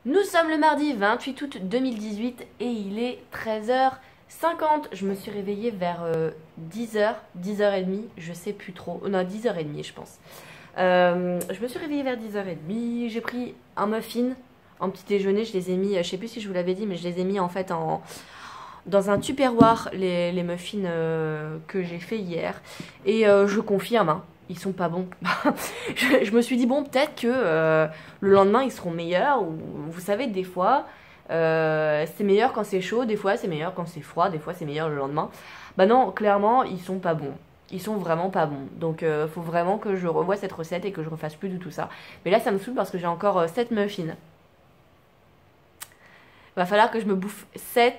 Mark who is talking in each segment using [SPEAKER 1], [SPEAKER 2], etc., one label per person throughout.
[SPEAKER 1] Nous sommes le mardi 28 août 2018 et il est 13h50. Je me suis réveillée vers 10h, 10h30, je sais plus trop. Non, 10h30 je pense. Je me suis réveillée vers 10h30, j'ai pris un muffin en petit déjeuner, je les ai mis, je sais plus si je vous l'avais dit, mais je les ai mis en fait dans un tupperware, les muffins que j'ai fait hier. Et je confirme, hein, ils sont pas bons. Je me suis dit, bon, peut-être que le lendemain, ils seront meilleurs. Ou, vous savez, des fois, c'est meilleur quand c'est chaud, des fois, c'est meilleur quand c'est froid, des fois, c'est meilleur le lendemain. Bah non, clairement, ils sont pas bons. Ils sont vraiment pas bons. Donc, faut vraiment que je revoie cette recette et que je refasse plus du tout ça. Mais là, ça me saoule parce que j'ai encore 7 muffins. Va falloir que je me bouffe 7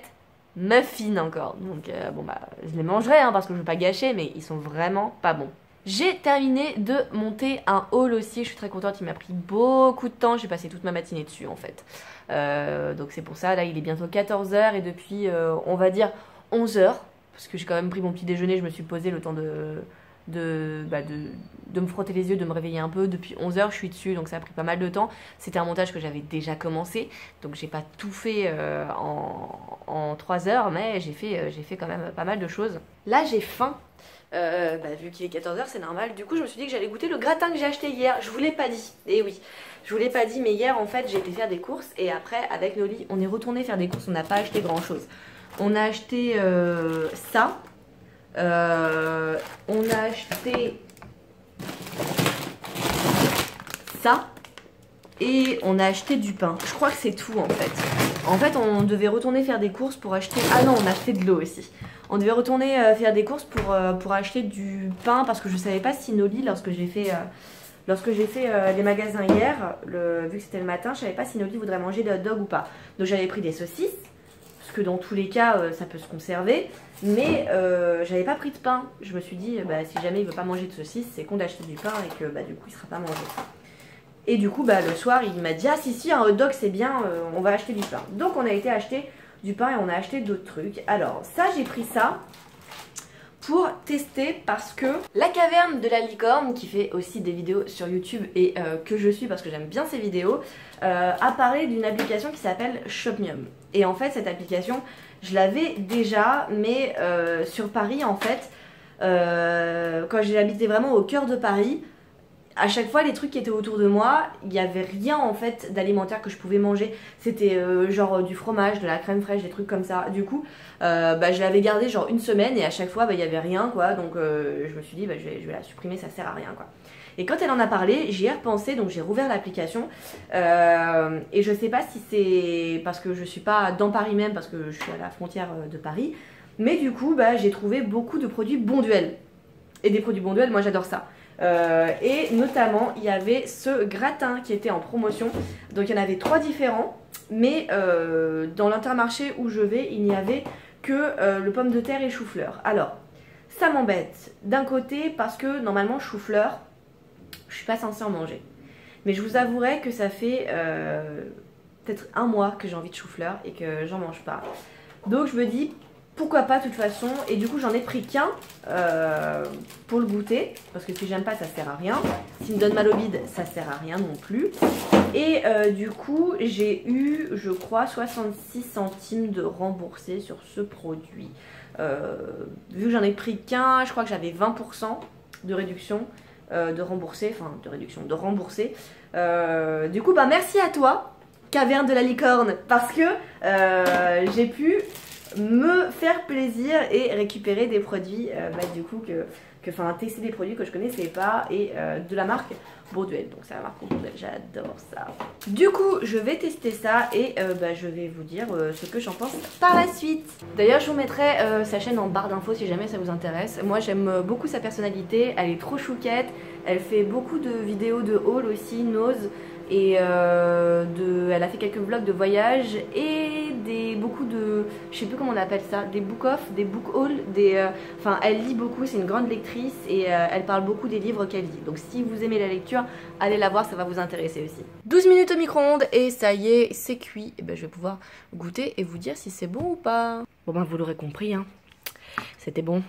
[SPEAKER 1] muffins encore. Donc, bon, bah, je les mangerai hein, parce que je veux pas gâcher, mais ils sont vraiment pas bons. J'ai terminé de monter un haul aussi, je suis très contente, il m'a pris beaucoup de temps, j'ai passé toute ma matinée dessus en fait. Donc c'est pour ça, là il est bientôt 14h et depuis on va dire 11h, parce que j'ai quand même pris mon petit déjeuner, je me suis posée le temps de me frotter les yeux, de me réveiller un peu. Depuis 11h je suis dessus, donc ça a pris pas mal de temps. C'était un montage que j'avais déjà commencé, donc j'ai pas tout fait en 3 heures, mais j'ai fait quand même pas mal de choses. Là j'ai faim. Vu qu'il est 14h, c'est normal. Du coup, je me suis dit que j'allais goûter le gratin que j'ai acheté hier. Je vous l'ai pas dit. Eh oui, je vous l'ai pas dit, mais hier, en fait, j'ai été faire des courses. Et après, avec Noli, on est retourné faire des courses. On n'a pas acheté grand-chose. On a acheté ça. On a acheté ça. Et on a acheté du pain. Je crois que c'est tout, en fait. En fait, on devait retourner faire des courses pour acheter... Ah non, on a acheté de l'eau aussi. On devait retourner faire des courses pour acheter du pain parce que je savais pas si Noli, lorsque j'ai fait les magasins hier, vu que c'était le matin, je savais pas si Noli voudrait manger des hot dogs ou pas. Donc j'avais pris des saucisses, parce que dans tous les cas, ça peut se conserver, mais j'avais pas pris de pain. Je me suis dit, si jamais il veut pas manger de saucisses, c'est con d'acheter du pain et que du coup il sera pas mangé. Et du coup, le soir, il m'a dit, ah si, un hot dog c'est bien, on va acheter du pain. Donc on a été acheter du pain et on a acheté d'autres trucs. Alors ça, j'ai pris ça pour tester parce que la caverne de la licorne, qui fait aussi des vidéos sur YouTube et que je suis parce que j'aime bien ses vidéos, a parlé d'une application qui s'appelle Shopmium. Et en fait, cette application, je l'avais déjà, mais sur Paris, en fait, quand j'ai habité vraiment au cœur de Paris, à chaque fois les trucs qui étaient autour de moi, il n'y avait rien en fait d'alimentaire que je pouvais manger. C'était genre du fromage, de la crème fraîche, des trucs comme ça. Du coup, je l'avais gardé genre une semaine et à chaque fois il n'y avait rien quoi. Donc je me suis dit je vais la supprimer, ça sert à rien quoi. Et quand elle en a parlé, j'y ai repensé, donc j'ai rouvert l'application. Et je sais pas si c'est parce que je suis pas dans Paris même, parce que je suis à la frontière de Paris. Mais du coup, j'ai trouvé beaucoup de produits Bonduelle. Et des produits Bonduelle, moi j'adore ça. Et notamment il y avait ce gratin qui était en promotion, donc il y en avait 3 différents, mais dans l'intermarché où je vais il n'y avait que le pomme de terre et chou-fleur. Alors ça m'embête d'un côté parce que normalement chou-fleur je suis pas censée en manger, mais je vous avouerai que ça fait peut-être un mois que j'ai envie de chou-fleur et que j'en mange pas, donc je me dis pourquoi pas de toute façon. Et du coup j'en ai pris qu'un pour le goûter, parce que si j'aime pas ça sert à rien, s'il me donne mal au bide ça sert à rien non plus. Et du coup j'ai eu je crois 66 centimes de remboursé sur ce produit. Vu que j'en ai pris qu'un, je crois que j'avais 20% de réduction de remboursé, enfin de réduction, de remboursé. Du coup merci à toi caverne de la licorne, parce que j'ai pu me faire plaisir et récupérer des produits du coup tester des produits que je connaissais pas et de la marque Bonduelle. Donc c'est la marque Bonduelle, j'adore ça. Du coup je vais tester ça et je vais vous dire ce que j'en pense par la suite. D'ailleurs je vous mettrai sa chaîne en barre d'infos si jamais ça vous intéresse. Moi j'aime beaucoup sa personnalité, elle est trop chouquette, elle fait beaucoup de vidéos de haul aussi, Nose. Et elle a fait quelques vlogs de voyage et beaucoup de, je sais plus comment on appelle ça, des book off, des book haul, elle lit beaucoup, c'est une grande lectrice et elle parle beaucoup des livres qu'elle lit. Donc si vous aimez la lecture, allez la voir, ça va vous intéresser aussi. 12 minutes au micro-ondes et ça y est, c'est cuit. Et je vais pouvoir goûter et vous dire si c'est bon ou pas. Bon vous l'aurez compris, hein, c'était bon.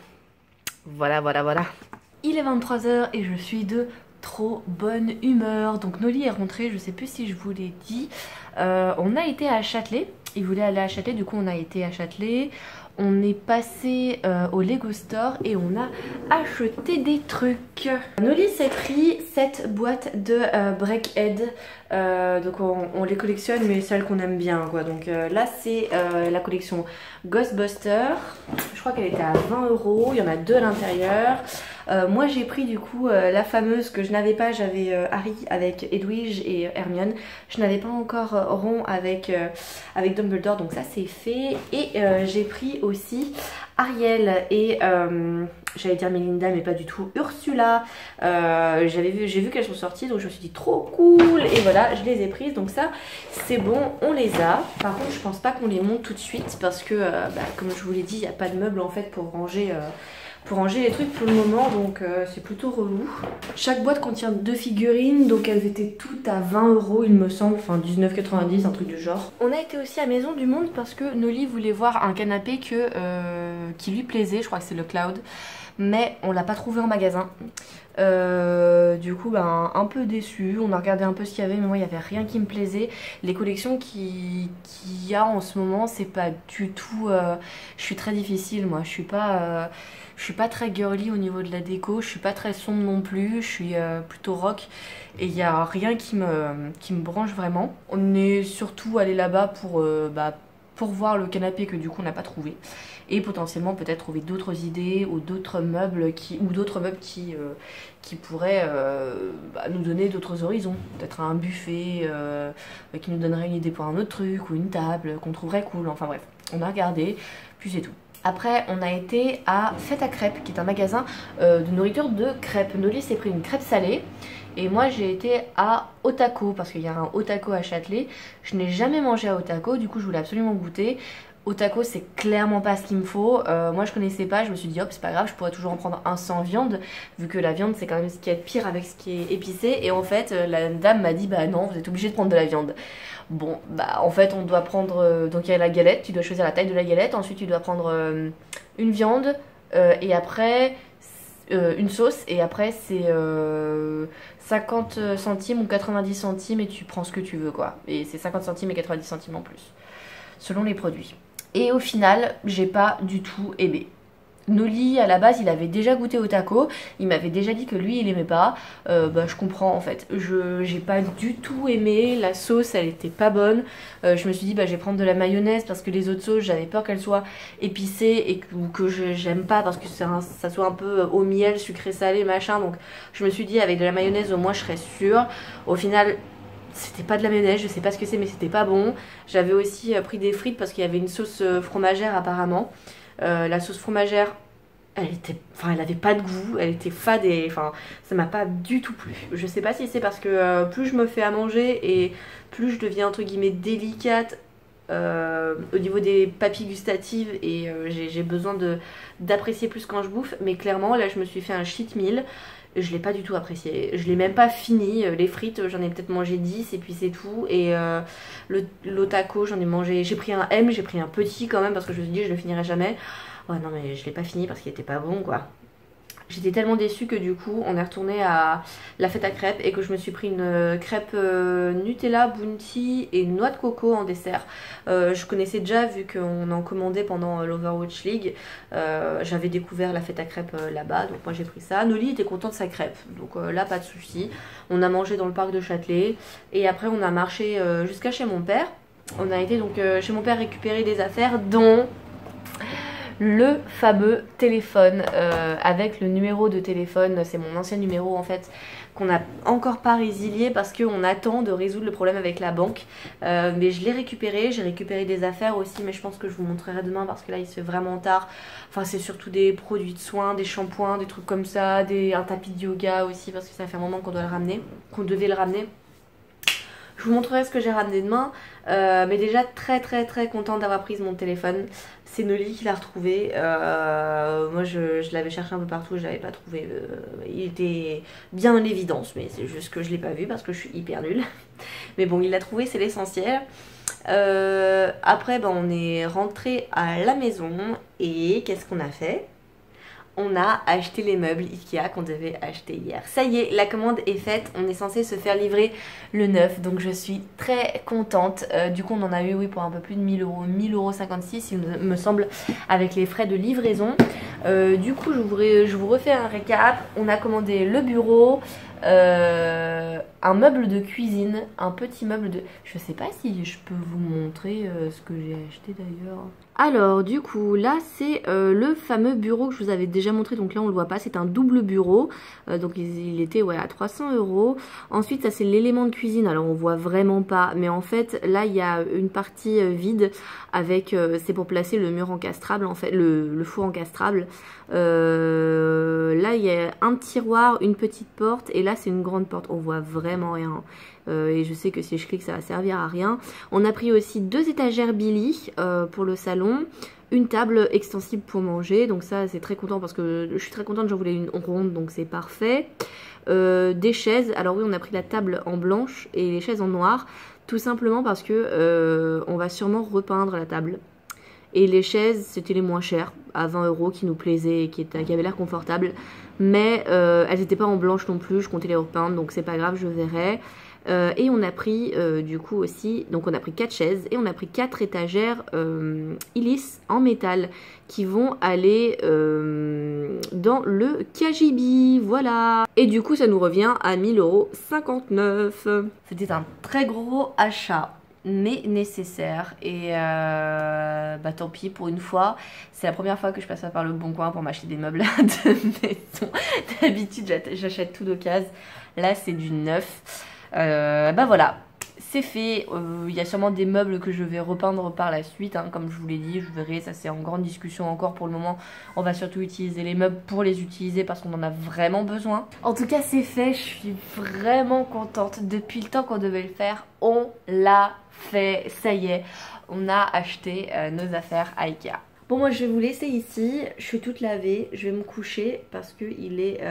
[SPEAKER 1] Voilà. Il est 23h et je suis de trop bonne humeur. Donc Nolly est rentrée, je sais plus si je vous l'ai dit. On a été à Châtelet. Il voulait aller à Châtelet, du coup on a été à Châtelet. On est passé au Lego Store et on a acheté des trucs. Nolly s'est pris cette boîte de Breakhead. Donc on les collectionne, mais celles qu'on aime bien quoi. Donc là c'est la collection Ghostbusters. Je crois qu'elle était à 20 €. Il y en a 2 à l'intérieur. Moi j'ai pris du coup la fameuse que je n'avais pas. J'avais Harry avec Edwige et Hermione. Je n'avais pas encore Ron avec Dumbledore, donc ça c'est fait. Et j'ai pris aussi Ariel et j'allais dire Melinda mais pas du tout, Ursula. J'ai vu qu'elles sont sorties, donc je me suis dit trop cool, et voilà je les ai prises, donc ça c'est bon, on les a. Par contre je pense pas qu'on les monte tout de suite parce que comme je vous l'ai dit, il n'y a pas de meubles en fait pour ranger les trucs pour le moment, donc c'est plutôt relou. Chaque boîte contient 2 figurines, donc elles étaient toutes à 20 € il me semble, enfin 19,90 €, un truc du genre. On a été aussi à Maison du Monde parce que Nolly voulait voir un canapé qui lui plaisait, je crois que c'est le Cloud, mais on l'a pas trouvé en magasin. Du coup un peu déçu, on a regardé un peu ce qu'il y avait, mais moi il n'y avait rien qui me plaisait. Les collections qu'il y a en ce moment, c'est pas du tout... je suis très difficile moi, je suis pas très girly au niveau de la déco, je suis pas très sombre non plus, je suis plutôt rock et il n'y a rien qui me branche vraiment. On est surtout allé là-bas pour voir le canapé que du coup on n'a pas trouvé, et potentiellement peut-être trouver d'autres idées ou d'autres meubles qui pourraient nous donner d'autres horizons. Peut-être un buffet qui nous donnerait une idée pour un autre truc, ou une table qu'on trouverait cool. Enfin bref, on a regardé, puis c'est tout. Après, on a été à Fête à Crêpes, qui est un magasin de nourriture de crêpes. Nolly s'est pris une crêpe salée. Et moi j'ai été à Otako, parce qu'il y a un Otako à Châtelet. Je n'ai jamais mangé à Otako, du coup je voulais absolument goûter. Otako c'est clairement pas ce qu'il me faut. Moi je connaissais pas, je me suis dit hop c'est pas grave, je pourrais toujours en prendre un sans viande, vu que la viande c'est quand même ce qui est pire avec ce qui est épicé. Et en fait la dame m'a dit bah non, vous êtes obligé de prendre de la viande. Bon bah en fait on doit prendre, donc il y a la galette, tu dois choisir la taille de la galette, ensuite tu dois prendre une viande et après une sauce, et après c'est 50 centimes ou 90 centimes et tu prends ce que tu veux quoi. Et c'est 50 centimes et 90 centimes en plus, selon les produits. Et au final, j'ai pas du tout aimé. Nolly à la base il avait déjà goûté au taco, il m'avait déjà dit que lui il aimait pas, je comprends en fait, j'ai pas du tout aimé, la sauce elle était pas bonne, je me suis dit je vais prendre de la mayonnaise parce que les autres sauces j'avais peur qu'elles soient épicées ou que j'aime pas parce que ça soit un peu au miel, sucré salé machin, donc je me suis dit avec de la mayonnaise au moins je serais sûre. Au final c'était pas de la mayonnaise, je sais pas ce que c'est mais c'était pas bon. J'avais aussi pris des frites parce qu'il y avait une sauce fromagère apparemment. La sauce fromagère, elle avait pas de goût, elle était fade et ça m'a pas du tout plu. Je sais pas si c'est parce que plus je me fais à manger et plus je deviens entre guillemets délicate au niveau des papilles gustatives et j'ai besoin d'apprécier plus quand je bouffe, mais clairement là je me suis fait un cheat meal. Je l'ai pas du tout apprécié, je l'ai même pas fini. Les frites j'en ai peut-être mangé 10 et puis c'est tout. Et l'otako j'en ai mangé, j'ai pris un M, j'ai pris un petit quand même parce que je me suis dit je le finirai jamais. Ouais non mais je l'ai pas fini parce qu'il était pas bon quoi. J'étais tellement déçue que du coup on est retourné à la Fête à Crêpes et que je me suis pris une crêpe Nutella, Bounty et noix de coco en dessert. Je connaissais déjà vu qu'on en commandait pendant l'Overwatch League. J'avais découvert la Fête à Crêpes là-bas, donc moi j'ai pris ça. Nolly était content de sa crêpe, donc là pas de souci. On a mangé dans le parc de Châtelet et après on a marché jusqu'à chez mon père. On a été donc chez mon père récupérer des affaires dont le fameux téléphone avec le numéro de téléphone. C'est mon ancien numéro en fait qu'on n'a encore pas résilié parce qu'on attend de résoudre le problème avec la banque, mais je l'ai récupéré. J'ai récupéré des affaires aussi, mais je pense que je vous montrerai demain parce que là il se fait vraiment tard. Enfin c'est surtout des produits de soins, des shampoings, des trucs comme ça, un tapis de yoga aussi parce que ça fait un moment qu'on devait le ramener. Je vous montrerai ce que j'ai ramené demain, mais déjà très contente d'avoir pris mon téléphone. C'est Nolly qui l'a retrouvé. Moi je l'avais cherché un peu partout, je l'avais pas trouvé. Il était bien en évidence, mais c'est juste que je l'ai pas vu parce que je suis hyper nulle. Mais bon, il l'a trouvé, c'est l'essentiel. Après on est rentré à la maison et qu'est-ce qu'on a fait? on a acheté les meubles Ikea qu'on devait acheter hier. Ça y est, la commande est faite, on est censé se faire livrer le 9, donc je suis très contente. Du coup on en a eu oui pour un peu plus de 1000 euros, 1000,56 €, il me semble, avec les frais de livraison. Du coup je vous refais un récap. On a commandé le bureau, un meuble de cuisine, un petit meuble de... Je sais pas si je peux vous montrer ce que j'ai acheté d'ailleurs. Alors du coup là c'est le fameux bureau que je vous avais déjà montré, donc là on le voit pas, c'est un double bureau, donc il était ouais, à 300 €. Ensuite ça c'est l'élément de cuisine, alors on voit vraiment pas, mais en fait là il y a une partie vide avec, c'est pour placer le mur encastrable en fait, le four encastrable. Là il y a un tiroir, une petite porte, et là c'est une grande porte, on voit vraiment rien. Et je sais que si je clique ça va servir à rien. On a pris aussi 2 étagères Billy pour le salon, une table extensible pour manger, donc ça c'est très content parce que je suis très contente, j'en voulais une ronde donc c'est parfait. Des chaises, alors oui on a pris la table en blanche et les chaises en noir, tout simplement parce que on va sûrement repeindre la table. Et les chaises, c'était les moins chères, à 20 € qui nous plaisaient et qui avaient l'air confortables. Mais elles n'étaient pas en blanche non plus, je comptais les repeindre, donc c'est pas grave, je verrai. Et on a pris du coup aussi, donc on a pris 4 chaises et on a pris 4 étagères Illis en métal qui vont aller dans le KGB, voilà. Et du coup ça nous revient à 1000,59 €. C'était un très gros achat, mais nécessaire, et bah tant pis pour une fois. C'est la première fois que je passe par le Bon Coin pour m'acheter des meubles de maison. D'habitude j'achète tout d'occasion, là c'est du neuf. Bah voilà, c'est fait. Il y a sûrement des meubles que je vais repeindre par la suite, hein, comme je vous l'ai dit, je verrai, ça c'est en grande discussion encore. Pour le moment on va surtout utiliser les meubles pour les utiliser parce qu'on en a vraiment besoin. En tout cas c'est fait, je suis vraiment contente. Depuis le temps qu'on devait le faire, on l'a fait, ça y est, on a acheté nos affaires à Ikea. Bon, moi je vais vous laisser ici, je suis toute lavée, je vais me coucher parce que il est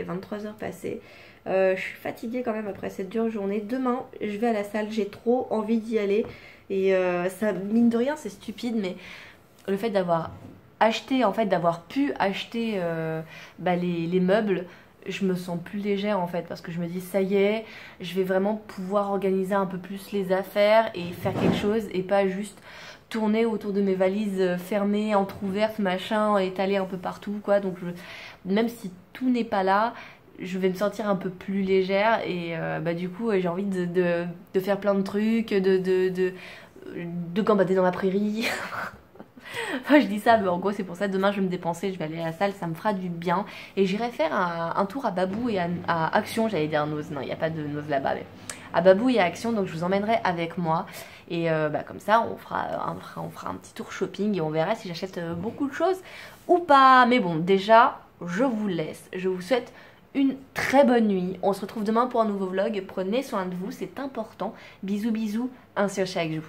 [SPEAKER 1] 23 h passées. Je suis fatiguée quand même après cette dure journée. Demain je vais à la salle, j'ai trop envie d'y aller. Et ça, mine de rien c'est stupide, mais le fait d'avoir acheté, en fait d'avoir pu acheter les meubles, je me sens plus légère en fait, parce que je me dis ça y est, je vais vraiment pouvoir organiser un peu plus les affaires et faire quelque chose, et pas juste tourner autour de mes valises fermées, entrouvertes, machin, étalées un peu partout quoi. Donc même si tout n'est pas là, je vais me sentir un peu plus légère, et du coup j'ai envie de faire plein de trucs, de gambader dans la prairie. Enfin, je dis ça, mais en gros c'est pour ça. Demain je vais me dépenser, je vais aller à la salle, ça me fera du bien. Et j'irai faire un tour à Babou et à Action, j'allais dire Noz, non il n'y a pas de Noz là-bas, mais à Babou et à Action, donc je vous emmènerai avec moi. Et comme ça on fera un petit tour shopping et on verra si j'achète beaucoup de choses ou pas. Mais bon, déjà je vous laisse, je vous souhaite une très bonne nuit. On se retrouve demain pour un nouveau vlog. Prenez soin de vous, c'est important. Bisous bisous, un sur chaque jour.